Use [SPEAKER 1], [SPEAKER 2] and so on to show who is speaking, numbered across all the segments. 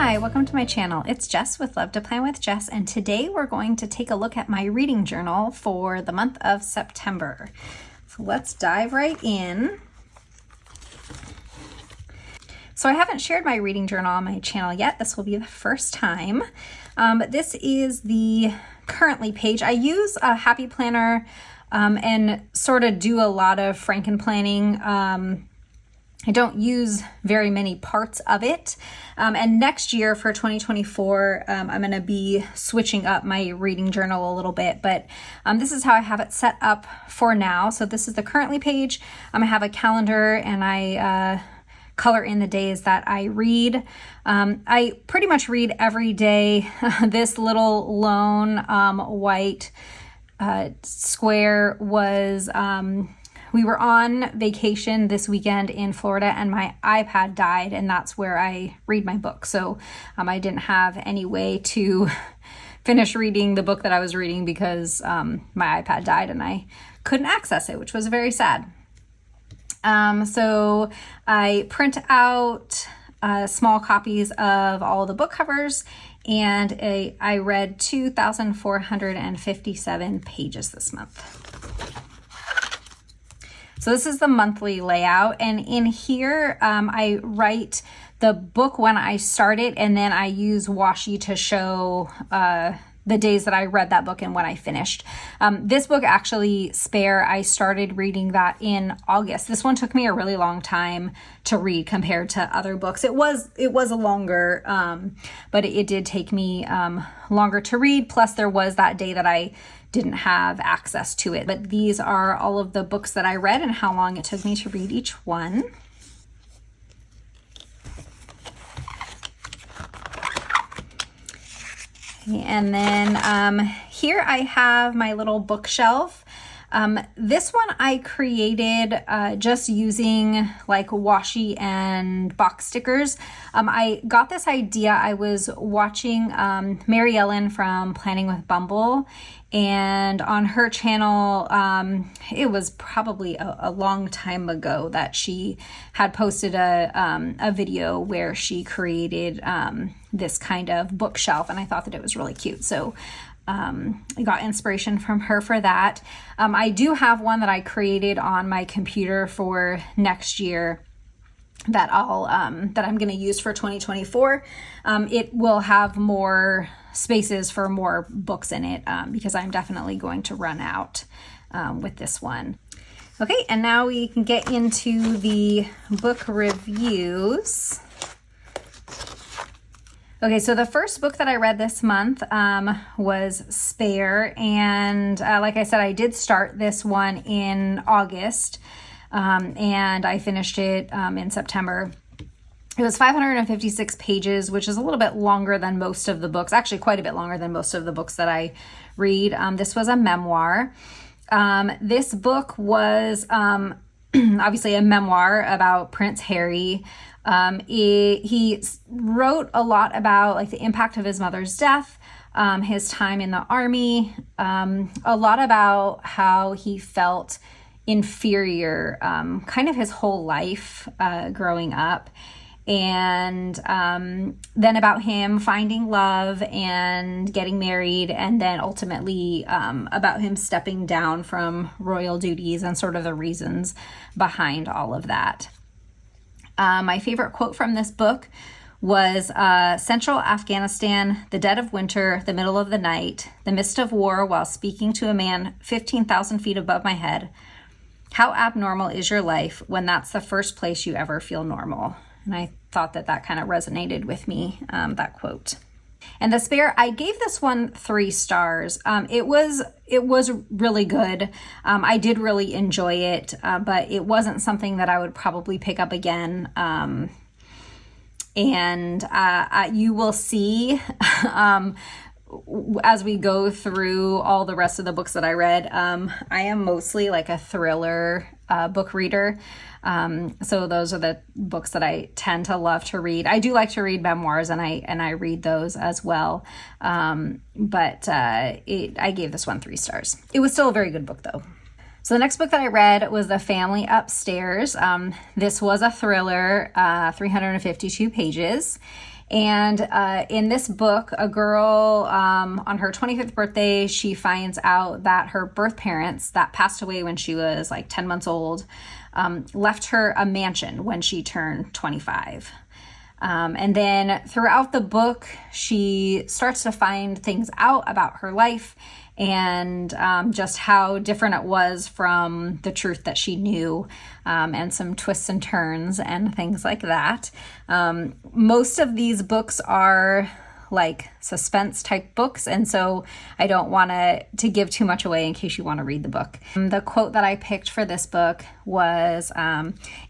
[SPEAKER 1] Hi, welcome to my channel. It's Jess with Love to Plan with Jess, and today we're going to take a look at my reading journal for the month of September. So let's dive right in. So I haven't shared my reading journal on my channel yet. This will be the first time. This is the currently page. I use a Happy Planner and sort of do a lot of Franken planning. I don't use very many parts of it. And next year for 2024, I'm going to be switching up my reading journal a little bit, but this is how I have it set up for now. So this is the currently page. I have a calendar and I color in the days that I read. I pretty much read every day. This little lone white square was... we were on vacation this weekend in Florida and my iPad died, and that's where I read my book. So I didn't have any way to finish reading the book that I was reading because my iPad died and I couldn't access it, which was very sad. So I print out small copies of all the book covers, and I read 2,457 pages this month. So this is the monthly layout, and in here I write the book when I start it, and then I use washi to show the days that I read that book and when I finished. This book actually, Spare, I started reading that in August. This one took me a really long time to read compared to other books. It was a longer, but it did take me longer to read. Plus there was that day that I didn't have access to it. But these are all of the books that I read and how long it took me to read each one. And then here I have my little bookshelf. This one I created just using like washi and box stickers. I got this idea. I was watching Mary Ellen from Planning with Bumble, and on her channel, it was probably a long time ago that she had posted a video where she created this kind of bookshelf, and I thought that it was really cute. So I got inspiration from her for that. I do have one that I created on my computer for next year that I'm going to use for 2024. It will have more spaces for more books in it because I'm definitely going to run out with this one. Okay, and now we can get into the book reviews. Okay, so the first book that I read this month was Spare, and like I said, I did start this one in August, and I finished it in September. It was 556 pages, which is a little bit longer than most of the books, actually quite a bit longer than most of the books that I read. This was a memoir. This book was obviously a memoir about Prince Harry. He wrote a lot about like the impact of his mother's death, his time in the army, a lot about how he felt inferior, kind of his whole life growing up, and then about him finding love and getting married, and then ultimately about him stepping down from royal duties and sort of the reasons behind all of that. My favorite quote from this book was Central Afghanistan, the dead of winter, the middle of the night, the mist of war while speaking to a man 15,000 feet above my head. How abnormal is your life when that's the first place you ever feel normal? And I thought that kind of resonated with me, that quote. And the Spare, I gave this one 3 stars. It was really good. I did really enjoy it, but it wasn't something that I would probably pick up again. You will see as we go through all the rest of the books that I read. I am mostly like a thriller book reader. So those are the books that I tend to love to read. I do like to read memoirs, and I read those as well. But I gave this one 3 stars. It was still a very good book though. So the next book that I read was The Family Upstairs. This was a thriller, 352 pages. And in this book, a girl on her 25th birthday, she finds out that her birth parents that passed away when she was like 10 months old left her a mansion when she turned 25. And then throughout the book, she starts to find things out about her life and just how different it was from the truth that she knew, and some twists and turns and things like that. Most of these books are like suspense type books, and so I don't want to give too much away in case you want to read the book. The quote that I picked for this book was,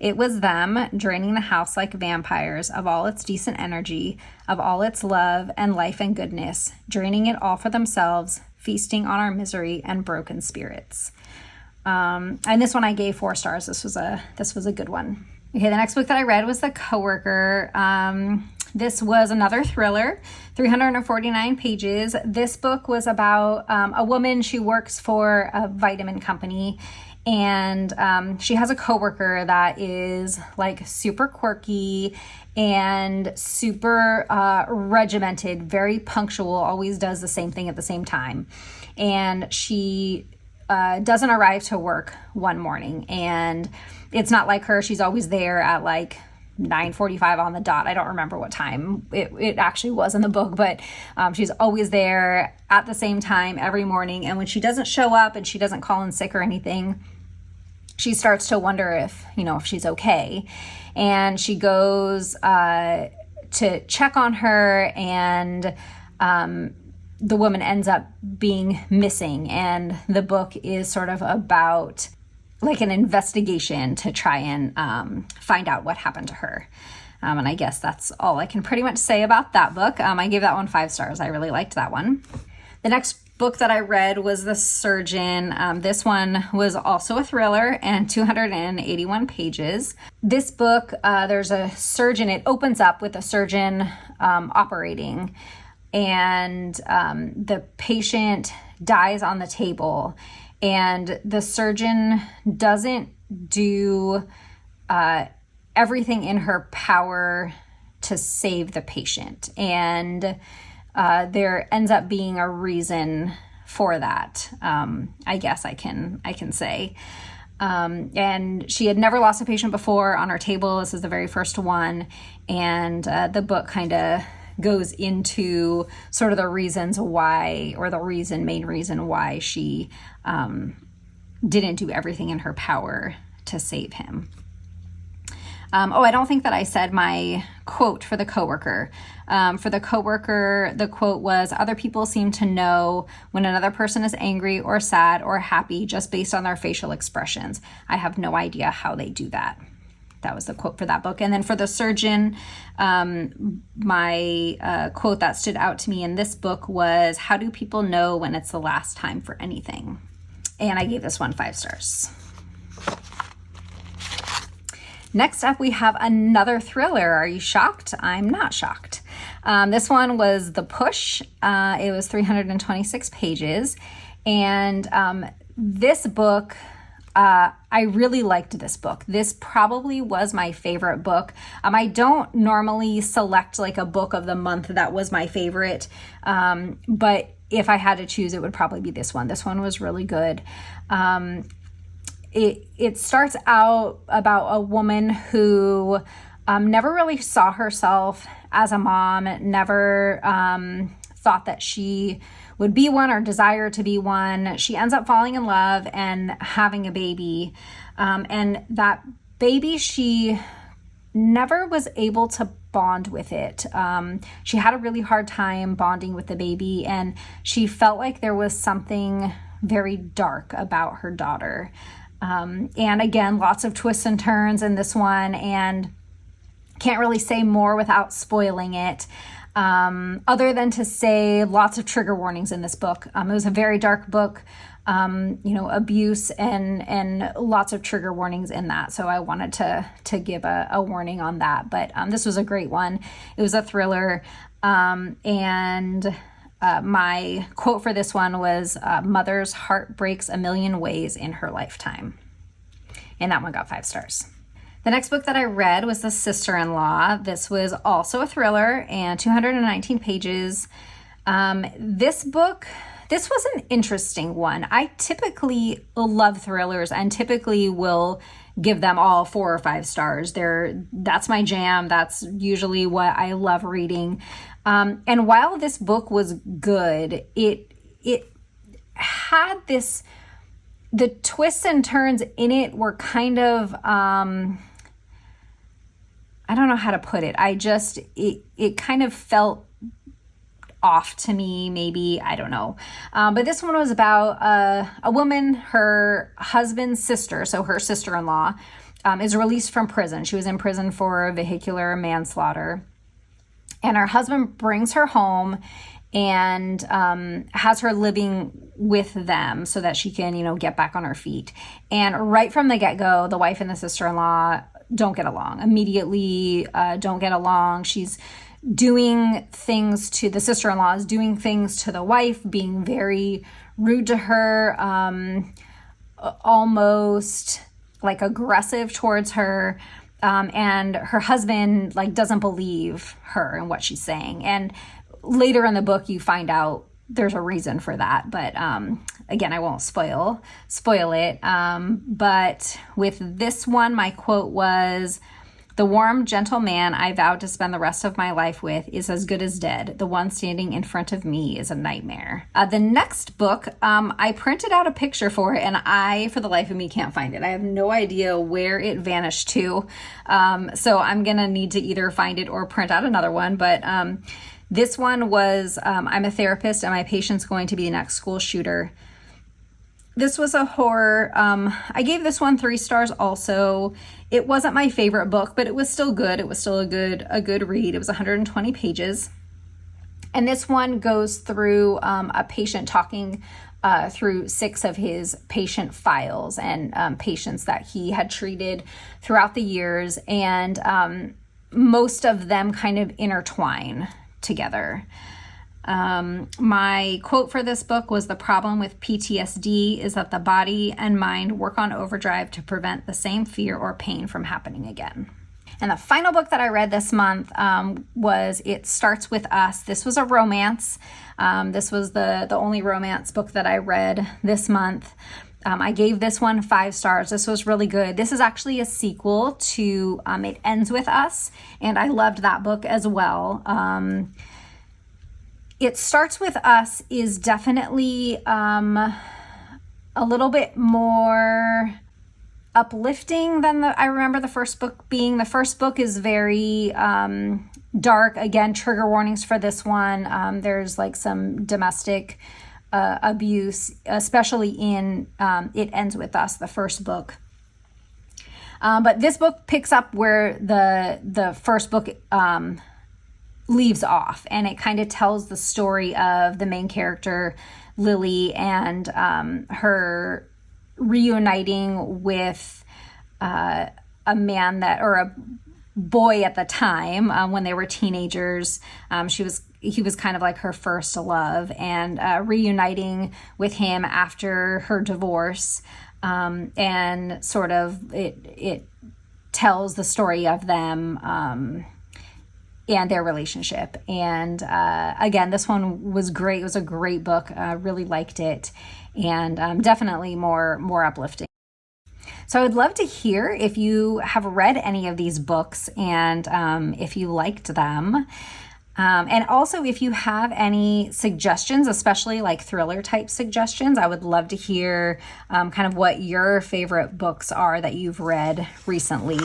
[SPEAKER 1] "It was them draining the house like vampires of all its decent energy, of all its love and life and goodness, draining it all for themselves, feasting on our misery and broken spirits." And this one I gave 4 stars. This was a good one. Okay, the next book that I read was The Coworker. This was another thriller, 349 pages. This book was about a woman. She works for a vitamin company, and she has a coworker that is like super quirky and super regimented, very punctual, always does the same thing at the same time. And she doesn't arrive to work one morning, and it's not like her. She's always there at like 9:45 on the dot. I don't remember what time it actually was in the book, but she's always there at the same time every morning. And when she doesn't show up and she doesn't call in sick or anything, she starts to wonder if she's okay. And she goes to check on her, and the woman ends up being missing. And the book is sort of about like an investigation to try and find out what happened to her. And I guess that's all I can pretty much say about that book. I gave that one 5 stars. I really liked that one. The next book that I read was The Surgeon. This one was also a thriller and 281 pages. This book, there's a surgeon. It opens up with a surgeon operating, and the patient dies on the table. And the surgeon doesn't do everything in her power to save the patient. And there ends up being a reason for that, I guess I can say. And she had never lost a patient before on her table. This is the very first one. And the book kind of goes into sort of the reasons why, or the main reason why she didn't do everything in her power to save him. I don't think that I said my quote for The Coworker. For The Coworker, the quote was, "Other people seem to know when another person is angry or sad or happy just based on their facial expressions. I have no idea how they do that." That was the quote for that book. And then for The Surgeon, my quote that stood out to me in this book was, "How do people know when it's the last time for anything?" And I gave this one 5 stars. Next up, we have another thriller. Are you shocked? I'm not shocked. This one was The Push. It was 326 pages. And this book, I really liked this book. This probably was my favorite book. I don't normally select like a book of the month that was my favorite, but if I had to choose, it would probably be this one. This one was really good. It starts out about a woman who never really saw herself as a mom, never thought that she would be one or desire to be one. She ends up falling in love and having a baby. And that baby, she never was able to bond with it. She had a really hard time bonding with the baby, and she felt like there was something very dark about her daughter. And again, lots of twists and turns in this one, and can't really say more without spoiling it. Other than to say lots of trigger warnings in this book. It was a very dark book, abuse and lots of trigger warnings in that. So I wanted to give a warning on that. But this was a great one. It was a thriller. And my quote for this one was, "Mother's heart breaks a million ways in her lifetime." And that one got 5 stars. The next book that I read was The Sister-in-Law. This was also a thriller and 219 pages. This was an interesting one. I typically love thrillers and typically will give them all 4 or 5 stars. That's my jam. That's usually what I love reading. And while this book was good, it had the twists and turns in it were kind of, I don't know how to put it. It kind of felt off to me, maybe, I don't know. But this one was about a woman, her husband's sister, so her sister-in-law, is released from prison. She was in prison for vehicular manslaughter. And her husband brings her home and has her living with them so that she can, get back on her feet. And right from the get-go, the wife and the sister-in-law don't get along. Immediately don't get along. She's doing things to the sister-in-law, is doing things to the wife, being very rude to her, almost like aggressive towards her. And her husband doesn't believe her and what she's saying. And later in the book, you find out there's a reason for that. But again, I won't spoil it. But with this one, my quote was, "The warm, gentle man I vowed to spend the rest of my life with is as good as dead. The one standing in front of me is a nightmare." The next book, I printed out a picture for it, and I, for the life of me, can't find it. I have no idea where it vanished to. So I'm going to need to either find it or print out another one. But this one was, I'm a therapist and my patient's going to be the next school shooter. This was a horror. I gave this one 3 stars also. It wasn't my favorite book, but it was still good. It was still a good read. It was 120 pages. And this one goes through a patient talking through 6 of his patient files and patients that he had treated throughout the years. And most of them kind of intertwine together. My quote for this book was, "The problem with PTSD is that the body and mind work on overdrive to prevent the same fear or pain from happening again." And the final book that I read this month was It Starts With Us. This was a romance. This was the only romance book that I read this month. I gave this one 5 stars. This was really good. This is actually a sequel to It Ends With Us, and I loved that book as well. It Starts With Us is definitely a little bit more uplifting than I remember the first book being. The first book is very dark. Again, trigger warnings for this one. There's some domestic abuse, especially in It Ends With Us, the first book. But this book picks up where the first book leaves off, and it kind of tells the story of the main character, Lily, and her reuniting with a man or a boy at the time when they were teenagers. He was kind of like her first love, and reuniting with him after her divorce, and sort of it tells the story of them and their relationship. And again, this one was great. It was a great book. I really liked it, and definitely more uplifting. So I would love to hear if you have read any of these books and if you liked them. And also, if you have any suggestions, especially thriller type suggestions, I would love to hear kind of what your favorite books are that you've read recently.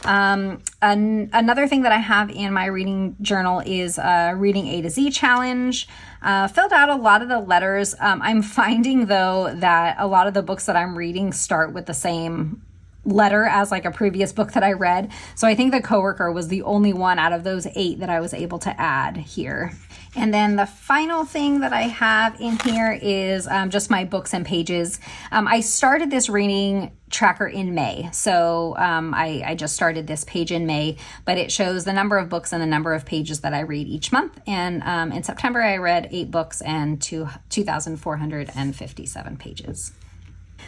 [SPEAKER 1] Another thing that I have in my reading journal is a Reading A to Z challenge. Filled out a lot of the letters. I'm finding, though, that a lot of the books that I'm reading start with the same letter as a previous book that I read. So I think The Coworker was the only one out of those 8 that I was able to add here. And then the final thing that I have in here is just my books and pages. I started this reading tracker in May. So I just started this page in May, but it shows the number of books and the number of pages that I read each month. And in September, I read 8 books and 2,457 pages.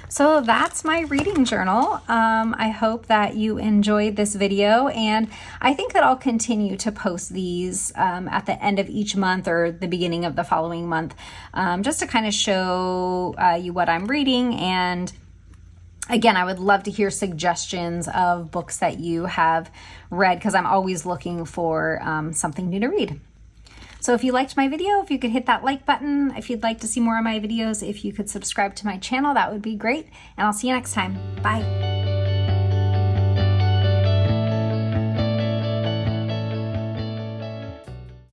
[SPEAKER 1] So that's my reading journal. I hope that you enjoyed this video, and I think that I'll continue to post these at the end of each month or the beginning of the following month, just to kind of show you what I'm reading. And again, I would love to hear suggestions of books that you have read, because I'm always looking for something new to read. So if you liked my video, if you could hit that like button. If you'd like to see more of my videos, if you could subscribe to my channel, that would be great. And I'll see you next time. Bye.